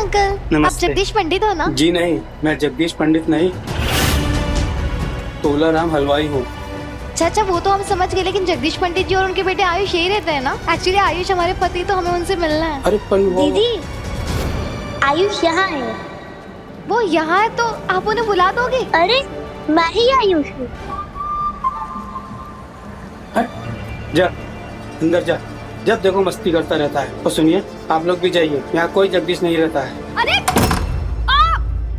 Uncle. आप नमस्ते। जगदीश पंडित हो ना? जी नहीं, मैं जगदीश पंडित नहीं, तोलाराम हलवाई हूँ। अच्छा, वो तो हम समझ गए, लेकिन जगदीश पंडित जी और उनके बेटे आयुष यही रहते हैं ना? एक्चुअली आयुष हमारे पति, तो हमें उनसे मिलना है। अरे पर वो दीदी, आयुष यहाँ है। वो यहाँ है तो आप उन्हें बुला दोगे? अरे मैं ही आयुष हूँ। जा अंदर जा, जब देखो मस्ती करता रहता है। और सुनिए, आप लोग भी जाइए, यहाँ कोई जगदीश नहीं रहता है। अरे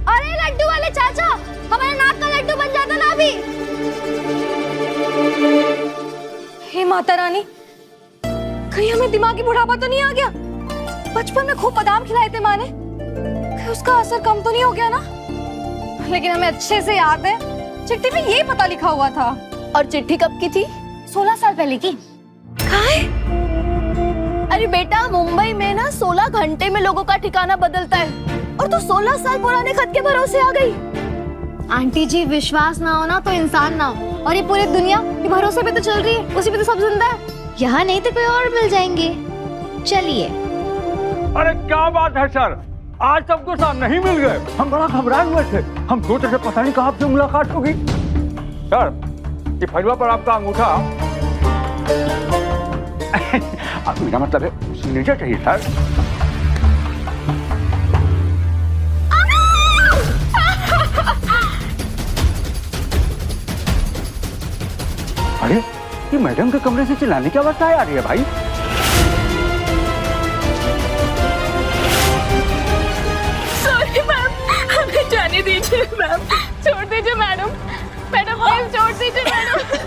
अरे लड्डू वाले चाचा, हमारे नाक का लड्डू बन जाता ना अभी। हे माता रानी, कहीं हमें दिमागी बुढ़ापा तो नहीं आ गया? बचपन में खूब बादाम खिलाए थे माँ ने, कहीं उसका असर कम तो नहीं हो गया ना? लेकिन हमें अच्छे से याद है, चिट्ठी में ये पता लिखा हुआ था। और चिट्ठी कब की थी? 16 साल पहले की। अरे बेटा, मुंबई में ना 16 घंटे में लोगों का ठिकाना बदलता है, और तू 16 साल पुराने खत के भरोसे आ गई। आंटी जी, विश्वास ना हो ना तो इंसान ना हो, और ये पूरी दुनिया ये भरोसे पे तो चल रही है, उसी पे तो सब जिंदा है। यहाँ नहीं तो कोई और मिल जाएंगे। चलिए। अरे क्या बात है सर, आज सबको साथ नहीं मिल गए। हम बड़ा घबराए हुए थे, हम सोचे थे पता नहीं कहाँ आपसे मुलाकात होगी। सर, ये फलवा पर आपका अंगूठा मेरा मतलब है सिग्नेचर चाहिए सर। अरे ये मैडम के कमरे से चिल्लाने की आवाज आ रही है भाई। सॉरी मैम, हमें जाने दीजिए मैम, छोड़ दीजिए मैडम, मैडम प्लीज छोड़ दीजिए मैडम।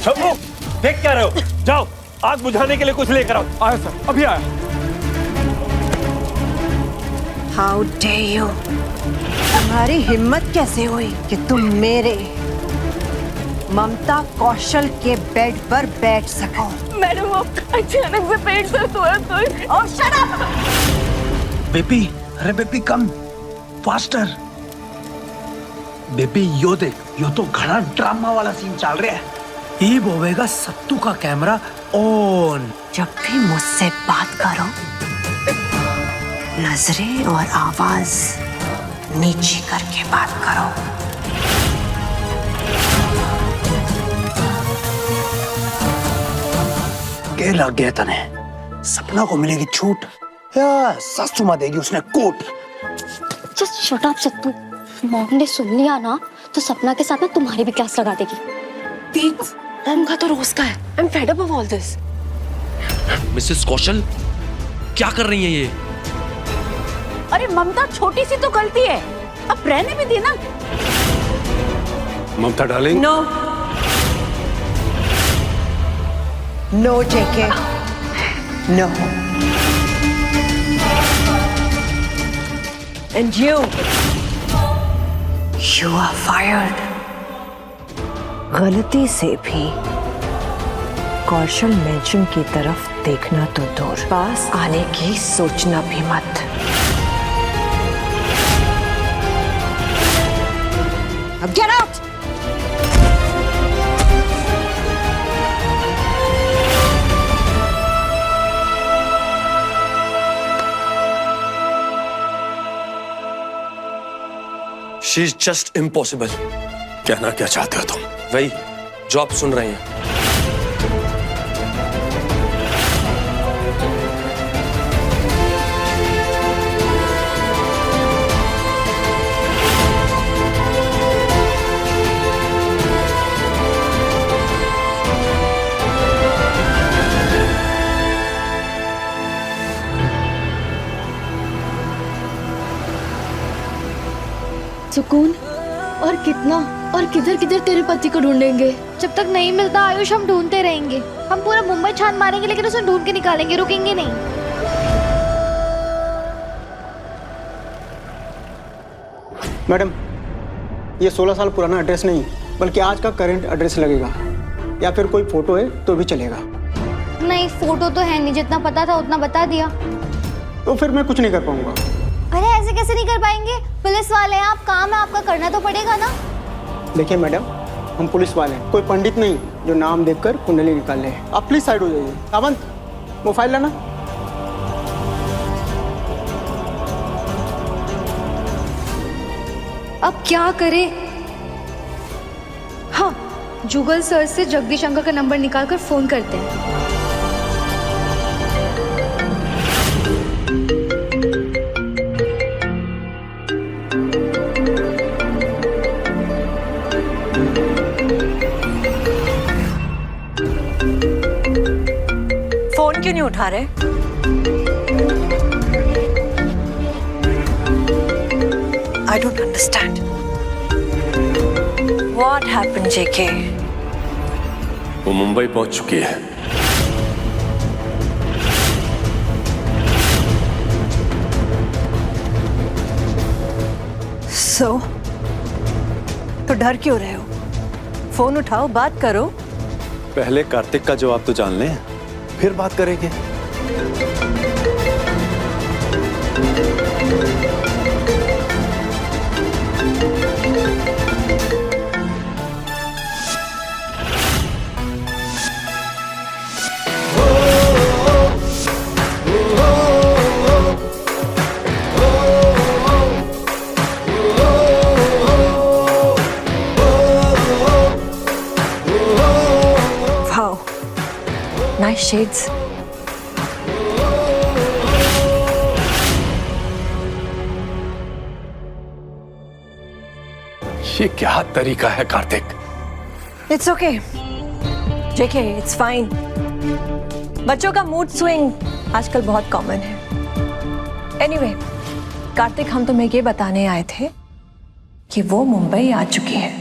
सब लोग देख क्या रहे हो? जाओ आग बुझाने के लिए कुछ लेकर आओ। आया सर, अभी आया। हाउ डे यू, तुम्हारी हिम्मत कैसे हुई कि तुम मेरे ममता कौशल के बेड पर बैठ सको? मैडम, वो अचानक से पेट दर्द हुआ तो। ओह शट अप! बेबी, अरे बेबी कम फास्टर। बेबी यो देख, यो तो घना ड्रामा वाला सीन चल रहा है। ये होवेगा सत्तू का कैमरा ऑन। जब भी मुझसे बात करो, नजरें और आवाज नीचे करके बात करो। के लग गया तने? सपना को मिलेगी छूट या सासू माँ देगी उसने कोट? जस्ट शट अप सत्तू। मॉम ने सुन लिया ना तो सपना के साथ में तुम्हारी भी क्लास लगा देगी। प्लीज, मॉम का तो रोज का है। I am fed up of all this. Mrs Kaushal, क्या कर रही हैं ये? अरे ममता, छोटी सी तो गलती है, अब रहने भी देना। Mamta darling. No no JK, no. And you are fired. गलती से भी कौशल मैचम की तरफ देखना तो दूर, पास आने की सोचना भी मत। अब get out. She is just impossible. कहना क्या चाहते हो तुम? वही जो आप सुन रहे हैं। सुकून, और कितना और किधर किधर तेरे पति को ढूंढेंगे? जब तक नहीं मिलता आयुष, हम ढूंढते रहेंगे। हम पूरा मुंबई छान मारेंगे, लेकिन उसे ढूंढ के निकालेंगे, रुकेंगे नहीं। मैडम, ये 16 साल पुराना एड्रेस नहीं, बल्कि आज का करंट एड्रेस लगेगा, या फिर कोई फोटो है तो भी चलेगा। नहीं, फोटो तो है नहीं, जितना पता था उतना बता दिया। तो फिर मैं कुछ नहीं कर पाऊंगा। अरे ऐसे कैसे नहीं कर पाएंगे? पुलिस वाले हैं आप, काम है आपका, करना तो पड़ेगा ना। देखिए मैडम, हम पुलिस वाले हैं, कोई पंडित नहीं जो नाम देखकर कुंडली निकाल ले। आप प्लीज साइड हो जाइए। सावंत, मोबाइल लाना। अब क्या करें? हाँ, जुगल सर से जगदीश अंकल का नंबर निकालकर फोन करते हैं। फोन क्यों नहीं उठा रहे? I don't understand. What happened, JK? वो मुंबई पहुंच चुकी है। So, तो डर क्यों रहे हो? फोन उठाओ, बात करो। पहले कार्तिक का जवाब तो जान लें, फिर बात करेंगे। Wow, nice shades. ये क्या तरीका है Kartik? It's okay. JK, it's fine. बच्चों का मूड स्विंग आजकल बहुत कॉमन है। Anyway, कार्तिक, हम तुम्हें ये बताने आए थे कि वो मुंबई आ चुकी है।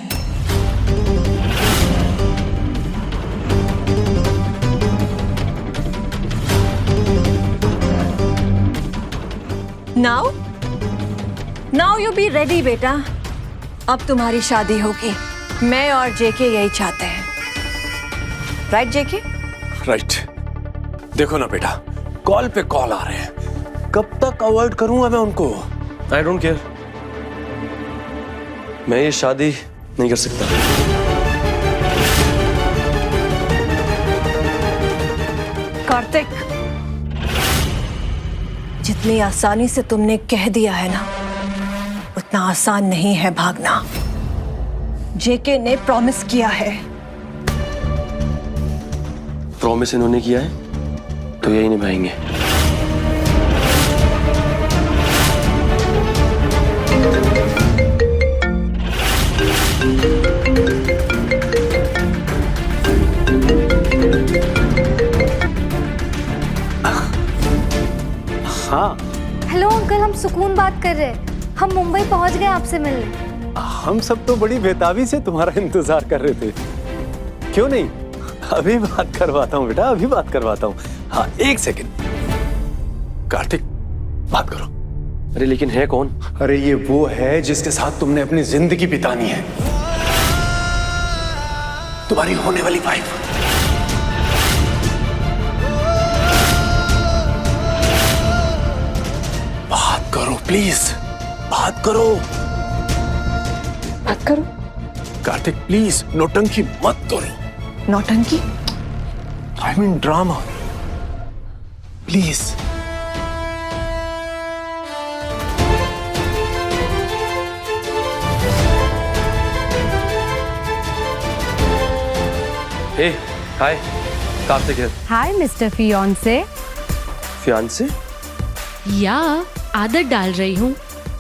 Now you be ready, बेटा। अब तुम्हारी शादी होगी। मैं और जेके यही चाहते हैं। राइट जेके? राइट। देखो ना बेटा, कॉल पे कॉल आ रहे हैं, कब तक अवॉइड करूंगा मैं उनको? आई डोंट केयर, मैं ये शादी नहीं कर सकता। कार्तिक, जितनी आसानी से तुमने कह दिया है ना, उतना आसान नहीं है भागना। जेके ने प्रॉमिस किया है। प्रॉमिस इन्होंने किया है तो यही निभाएंगे। हाँ, हेलो अंकल, हम सुकून बात कर रहे हैं। हम मुंबई पहुंच गए आपसे मिलने। हम सब तो बड़ी बेताबी से तुम्हारा इंतजार कर रहे थे। क्यों नहीं, अभी बात करवाता हूँ बेटा, अभी बात करवाता हूँ। हाँ, एक सेकंड। कार्तिक, बात करो। अरे लेकिन है कौन? अरे ये वो है जिसके साथ तुमने अपनी जिंदगी बितानी है, तुम्हारी होने वाली वाइफ। बात करो प्लीज, बात करो। बात करो। कार्तिक प्लीज, नौटंकी मत करो। नौटंकी? I mean drama, please. Hey, hi, Kartik है। Hi mister fiance. फियांसे? या आदत डाल रही हूँ।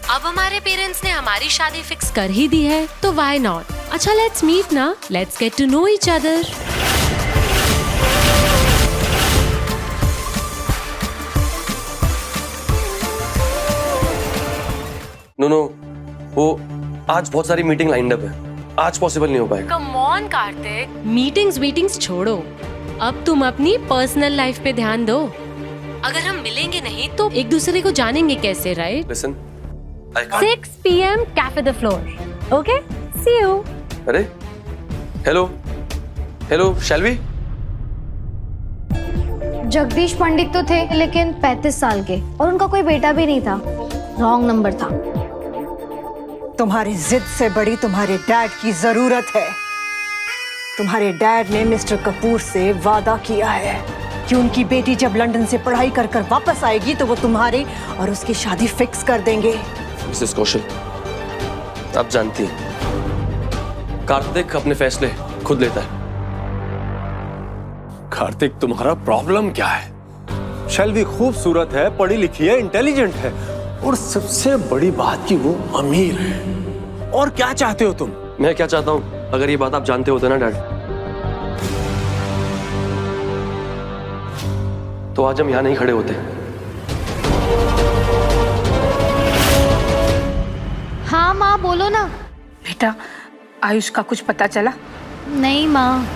अब हमारे पेरेंट्स ने हमारी शादी फिक्स कर ही दी है, तो व्हाई नॉट? अच्छा, लेट्स मीट ना, let's get to know each other. No, वो आज बहुत सारी मीटिंग लाइंड अप है, आज पॉसिबल नहीं हो पाएगा। कम ऑन कार्तिक, मीटिंग्स छोड़ो, अब तुम अपनी पर्सनल लाइफ पे ध्यान दो। अगर हम मिलेंगे नहीं तो एक दूसरे को जानेंगे कैसे, right? Listen, 6 PM cafe the floor. Okay, see you. अरे hello, shall we? Jagdish Pandit तो थे लेकिन 35 साल के, और उनका कोई बेटा भी नहीं था। रॉन्ग नंबर था। तुम्हारी जिद से बड़ी तुम्हारे डैड की जरूरत है। तुम्हारे डैड ने मिस्टर कपूर से वादा किया है कि उनकी बेटी जब लंदन से पढ़ाई कर कर वापस आएगी तो वो तुम्हारे और उसकी शादी फिक्स कर देंगे। मिसेस कौशल, आप जानती हैं कार्तिक अपने फैसले खुद लेता है। कार्तिक, तुम्हारा प्रॉब्लम क्या है? शैलवी खूबसूरत है, पढ़ी लिखी है, इंटेलिजेंट है, और सबसे बड़ी बात कि वो अमीर है। और क्या चाहते हो तुम? मैं क्या चाहता हूं, अगर ये बात आप जानते होते ना डैड, तो आज हम यहां नहीं खड़े होते। हाँ माँ, बोलो ना। बेटा, आयुष का कुछ पता चला? नहीं माँ,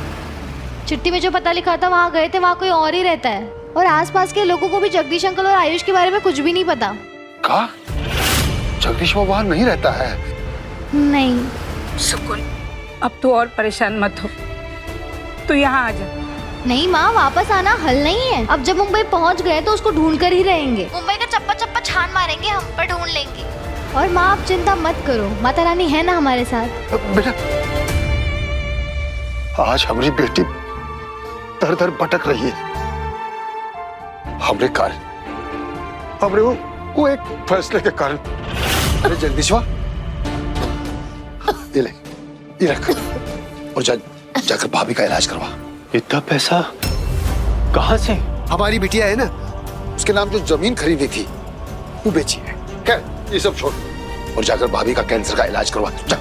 चिट्ठी में जो पता लिखा था वहाँ गए थे, वहाँ कोई और ही रहता है। और आसपास के लोगों को भी जगदीश अंकल और आयुष के बारे में कुछ भी नहीं पता। कहा? जगदीश वो वहाँ नहीं रहता है? नहीं। सुकुल, अब तो और परेशान मत हो, तू यहाँ आ जा। नहीं माँ, वापस आना हल नहीं है। अब जब मुंबई पहुँच गए तो उसको ढूंढ कर ही रहेंगे। मुंबई का चप्पा चप्पा छान मारेंगे, हम पर ढूंढ लेंगे। और माँ, आप चिंता मत करो, माता रानी है ना हमारे साथ। बेटा, आज हमारी बेटी दर दर भटक रही है। हमरे कारण, हमरे वो एक फैसले के कारण। अरे जगदीशवा, ये ले, ये रख, और जाकर भाभी का इलाज करवा। इतना पैसा कहाँ से? हमारी बिटिया है ना, उसके नाम जो जमीन खरीदी थी वो बेची है। क्या ये सब छोड़ और जाकर भाभी का कैंसर का इलाज करवा। जा।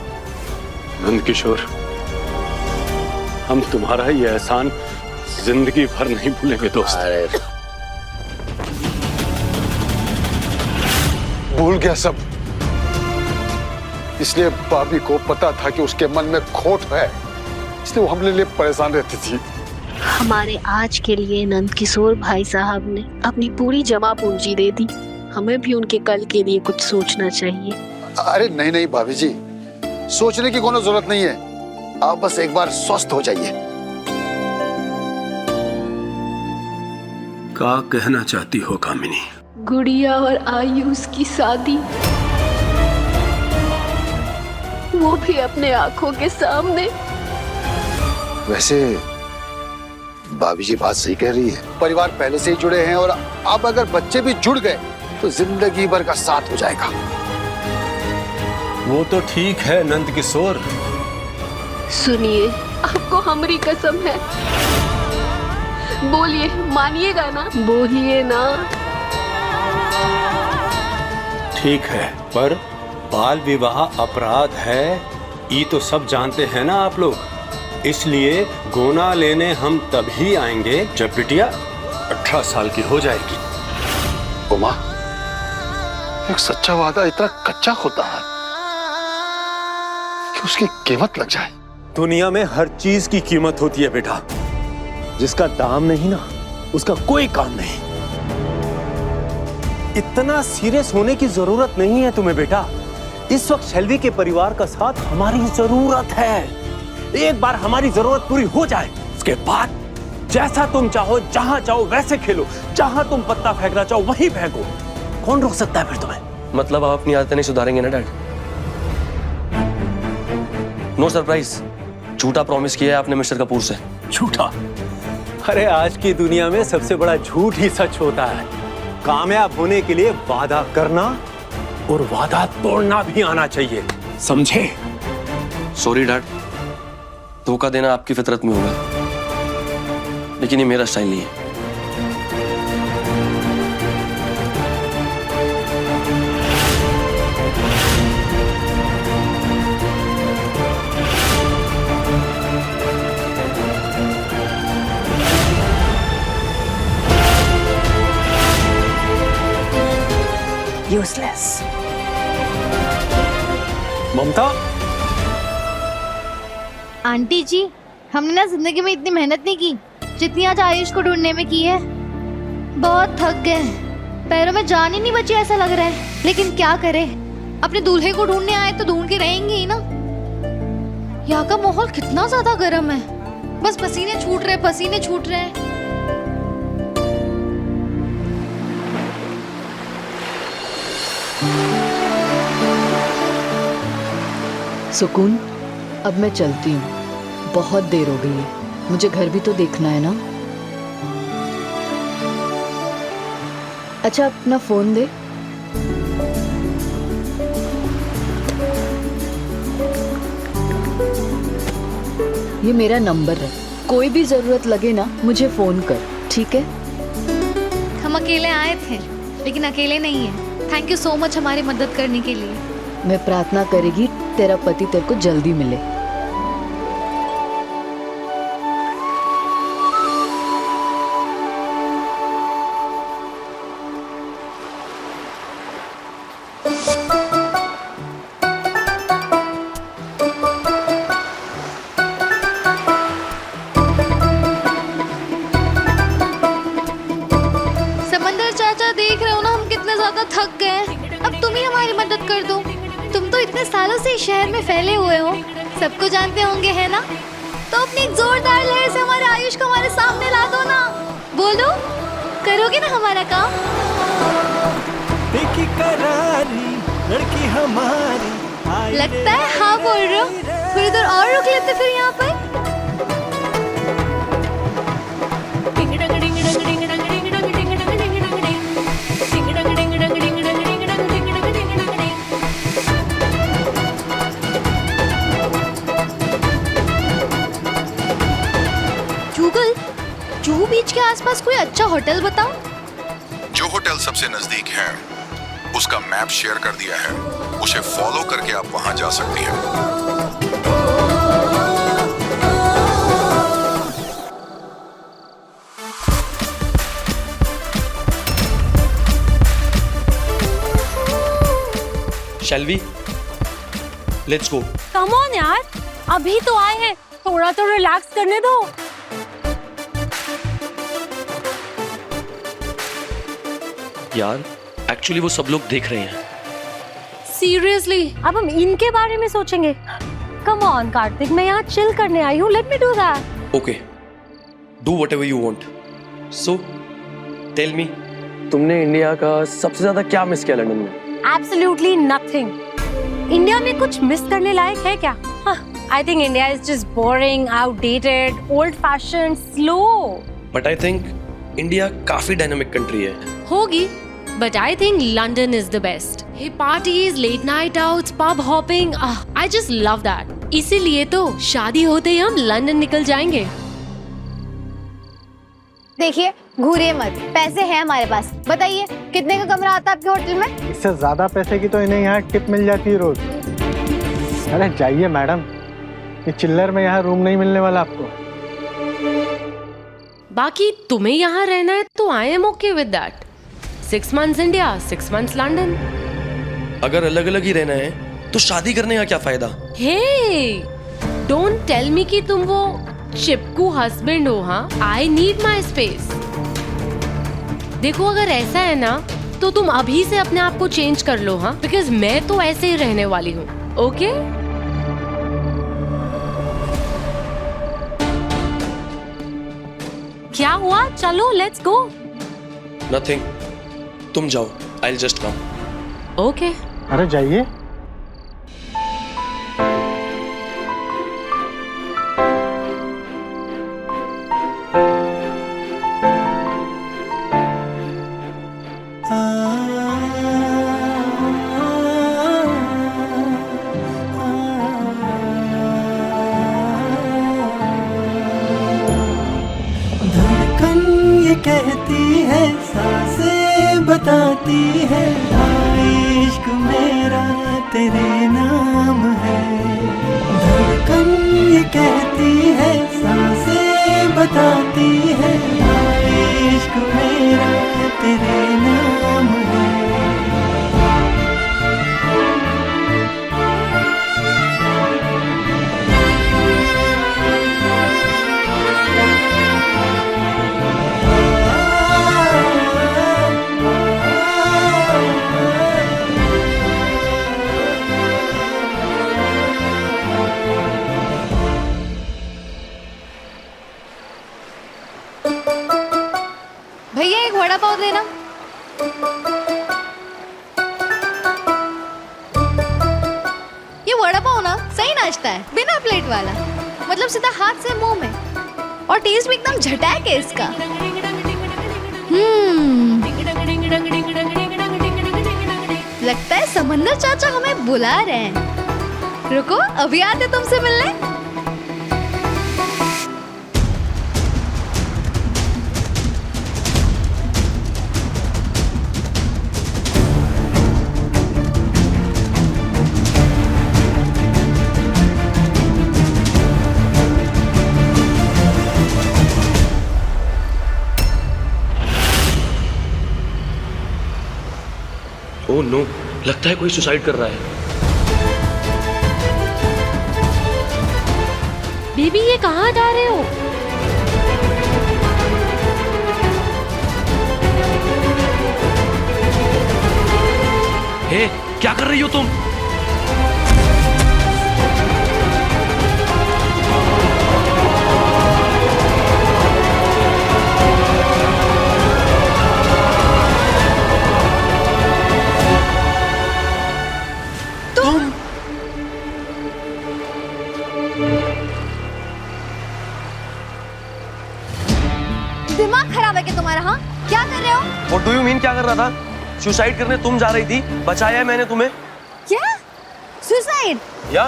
नंद किशोर, हम तुम्हारा ये एहसान जिंदगी भर नहीं भूलेंगे दोस्त। भूल गया सब, इसलिए भाभी को पता था कि उसके मन में खोट है, इसलिए वो हमने लिए परेशान रहती थी। हमारे आज के लिए नंद किशोर भाई साहब ने अपनी पूरी जमा पूंजी दे दी। हमें भी उनके कल के लिए कुछ सोचना चाहिए। अरे नहीं नहीं भाभी जी, सोचने की कोई जरूरत नहीं है। आप बस एक बार स्वस्थ हो जाइए। क्या कहना चाहती हो कामिनी? गुड़िया और आयुष की शादी, वो भी अपने आंखों के सामने। वैसे भाभी जी बात सही कह रही है। परिवार पहले से ही जुड़े हैं और अब अगर बच्चे भी जुड़ गए तो जिंदगी भर का साथ हो जाएगा। वो तो ठीक है नंद किशोर। सुनिए, आपको हमारी कसम है, बोलिए, मानिएगा ना? बोलिए ना। ठीक है, पर बाल विवाह अपराध है, ये तो सब जानते हैं ना आप लोग। इसलिए गोना लेने हम तभी आएंगे जब बिटिया 18 साल की हो जाएगी। उमा, एक सच्चा वादा इतना कच्चा होता है कि उसकी कीमत लग जाए। दुनिया में हर चीज की कीमत होती है बेटा, जिसका दाम नहीं ना उसका कोई काम नहीं। इतना सीरियस होने की जरूरत नहीं है तुम्हें बेटा। इस वक्त शैलवी के परिवार का साथ हमारी जरूरत है। एक बार हमारी जरूरत पूरी हो जाए, उसके बाद जैसा तुम चाहो, जहां चाहो वैसे खेलो, जहां तुम पत्ता फेंकना चाहो वहीं फेंको। कौन रोक सकता है फिर तुम्हें? मतलब आप अपनी आदतें नहीं सुधारेंगे ना डैड? नो सरप्राइज, झूठा प्रॉमिस किया है आपने मिस्टर कपूर से। झूठा? अरे आज की दुनिया में सबसे बड़ा झूठ ही सच होता है। कामयाब होने के लिए वादा करना और वादा तोड़ना भी आना चाहिए, समझे? सॉरी डैड, धोखा देना आपकी फितरत में होगा, लेकिन ये मेरा स्टाइल नहीं है। यूजलेस। ममता, आंटी जी, हमने ना जिंदगी में इतनी मेहनत नहीं की जितनी आज आयुष को ढूंढने में की है। बहुत थक गए, पैरों में जान ही नहीं बची ऐसा लग रहा है। लेकिन क्या करें, अपने दूल्हे को ढूंढने आए तो ढूंढ के रहेंगे ही ना। यहाँ का माहौल कितना ज्यादा गर्म है, बस पसीने छूट रहे हैं। सुकून, अब मैं चलती हूँ, बहुत देर हो गई है, मुझे घर भी तो देखना है ना। अच्छा अपना फोन दे। ये मेरा नंबर है, कोई भी जरूरत लगे ना मुझे फोन कर, ठीक है? हम अकेले आए थे लेकिन अकेले नहीं है। थैंक यू सो मच हमारी मदद करने के लिए। मैं प्रार्थना करेगी तेरा पति तेरे को जल्दी मिले। समंदर चाचा, देख रहे हो ना हम कितने ज्यादा थक गए हैं। अब तुम ही हमारी मदद कर दो। तुम तो इतने सालों से इस शहर में फैले हुए हो, सबको जानते होंगे है ना? तो अपनी एक जोरदार लहर से हमारे आयुष को हमारे सामने ला दो ना। बोलो, करोगे ना हमारा काम? लड़की हमारी लगता है हाँ बोल रहे हो। थोड़ी देर और रुक लेते फिर यहाँ पर। जुहू बीच के आसपास कोई अच्छा होटल बताओ। जो होटल सबसे नजदीक है उसका मैप शेयर कर दिया है, उसे फॉलो करके आप वहां जा सकती हैं। Shall we? Let's go. Come on यार, अभी तो आए हैं, थोड़ा तो रिलैक्स करने दो। यार एक्चुअली वो सब लोग देख रहे हैं। सीरियसली, अब हम इनके बारे में सोचेंगे? कम ऑन कार्तिक, मैं यहाँ चिल करने आई हूँ, let me do that. Okay, do whatever you want. So tell me, तुमने इंडिया का सबसे ज्यादा क्या मिस किया लंदन में? Absolutely nothing. इंडिया में कुछ मिस करने लायक है क्या? I think India is just boring, outdated, old fashion, slow. But I think India काफी डायनामिक कंट्री है। होगी, but I think London is the best. Hey, parties, late night outs, pub hopping, I just love that. इसीलिए तो शादी होते ही हम London निकल जाएंगे। देखिए, घूरिए मत, पैसे हैं हमारे पास। बताइए कितने का कमरा आता है आपके होटल में? इससे ज्यादा पैसे की तो इन्हें यहाँ टिप मिल जाती है रोज। अरे जाइए मैडम, ये चिल्लर में यहाँ रूम नहीं मिलने वाला आपको। बाकी तुम्हें यहाँ रहना है तो I am okay with that. 6 months India, 6 months London. अगर अलग अलग ही रहना है तो शादी करने का क्या फायदा? Hey, don't tell me कि तुम वो चिपकू हस्बैंड हो। हाँ, I need my space. देखो अगर ऐसा है ना तो तुम अभी से अपने आप को चेंज कर लो। हाँ, बिकॉज मैं तो ऐसे ही रहने वाली हूँ। ओके? क्या हुआ? चलो लेट्स गो। नथिंग, तुम जाओ, I'll just come. ओके। अरे जाइए। कहती है, सांसें बताती है, इश्क मेरा तेरे नाम है। धड़कन ये कहती है, सांसें बताती है, इश्क मेरा तेरे नाम है। भैया एक वड़ा पाव देना। ये वड़ा पाव ना सही नाश्ता है, बिना प्लेट वाला, मतलब सीधा हाथ से मुंह में, और टेस्ट भी एकदम झटैक है इसका। लगता है समंदर चाचा हमें बुला रहे हैं। रुको, अभी आते तुमसे मिलने। ओह नो, लगता है कोई सुसाइड कर रहा है। बेबी ये कहाँ जा रहे हो? हे, क्या कर रही हो तुम? दिमाग खराब है क्या तुम्हारा? हाँ, क्या कर रहे हो? What do you mean क्या कर रहा था? सुसाइड करने तुम जा रही थी, बचाया है मैंने तुम्हें। क्या? सुसाइड? या?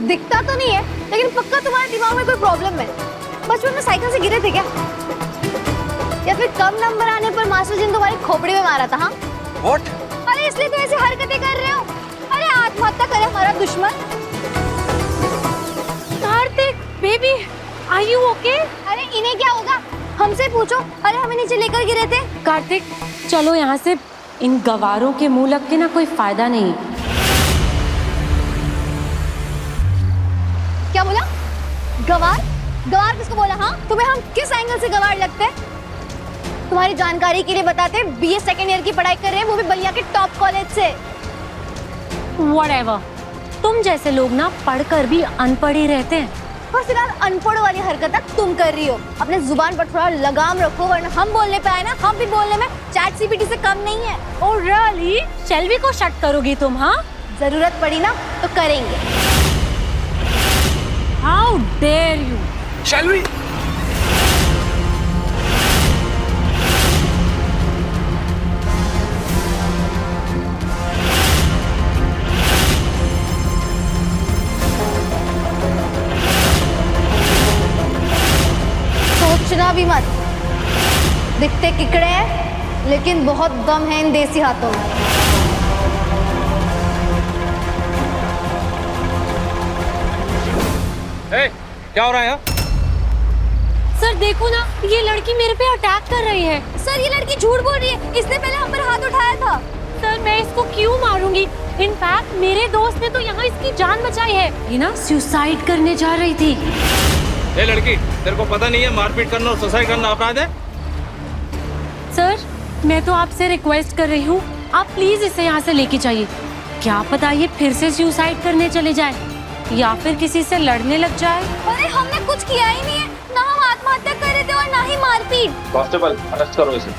दिखता तो नहीं है, लेकिन पक्का तुम्हारे दिमाग में कोई प्रॉब्लम है। बचपन में साइकिल से गिरे थे क्या? या फिर कम नंबर आने पर मास्टर जी ने तुम्हारी खोपड़ी में मारा था? हाँ? What? अरे इसलिए तो ऐसी हरकतें कर रहे हो। अरे आत्महत्या करे हमारा दुश्मन। Kartik, baby, are you okay? अरे इन्हें क्या होगा? हमसे पूछो। अरे हमें नीचे लेकर गिरे थे। कार्तिक, चलो यहाँ से, इन गवारों के मुंह लग के ना कोई फायदा नहीं। क्या बोला? गवार? गवार किसको बोला? हाँ, तुम्हें हम किस एंगल से गवार लगते हैं? तुम्हारी जानकारी के लिए बताते हैं, बीए सेकेंड ईयर की पढ़ाई कर रहे हैं, वो भी बलिया के टॉप कॉलेज से। Whatever, तुम जैसे लोग ना पढ़कर भी अनपढ़ ही रहते हैं। और फिलहाल अनपढ़ वाली हरकत तुम कर रही हो। अपने जुबान पर थोड़ा लगाम रखो, वरना हम बोलने पे आए ना, हम भी बोलने में चैट जीपीटी से कम नहीं है। Oh really? शेल्वी को शट करोगी तुम? हाँ, जरूरत पड़ी ना तो करेंगे। How dare you? शेल्वी! सोचना भी मत। दिखते किकड़े हैं, लेकिन बहुत दम है इन देसी हाथों में। क्या हो रहा है यहाँ? सर देखो ना, ये लड़की मेरे पे अटैक कर रही है। सर ये लड़की झूठ बोल रही है, इसने पहले हम पर हाथ उठाया था। सर मैं इसको क्यों मारूंगी? इनफैक्ट मेरे दोस्त ने तो यहाँ इसकी जान बचाई है। ये ना सुसाइड करने जा रही थी। ए लड़की, तेरे को पता नहीं है मारपीट करना और सुसाइड करना अपराध है? सर मैं तो आपसे रिक्वेस्ट कर रही हूँ, आप प्लीज इसे यहाँ से लेके जाइए। क्या पता ये फिर से सुसाइड करने चले जाए या फिर किसी से लड़ने लग जाए। अरे हमने कुछ किया ही नहीं है, ना हम आत्महत्या कर रहे थे और ना ही मारपीट। कांस्टेबल, अरेस्ट करो इसे।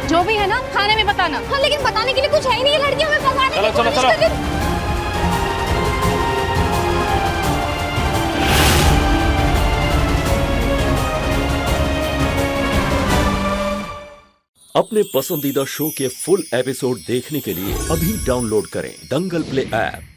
जो भी है ना, थाने में बताना। हाँ, लेकिन बताने के लिए कुछ है ही नहीं। ये लड़की हमें फंसाने की चलो, कोशिश चलो, कर रही है। अपने पसंदीदा शो के फुल एपिसोड देखने के लिए अभी डाउनलोड करें दंगल प्ले ऐप।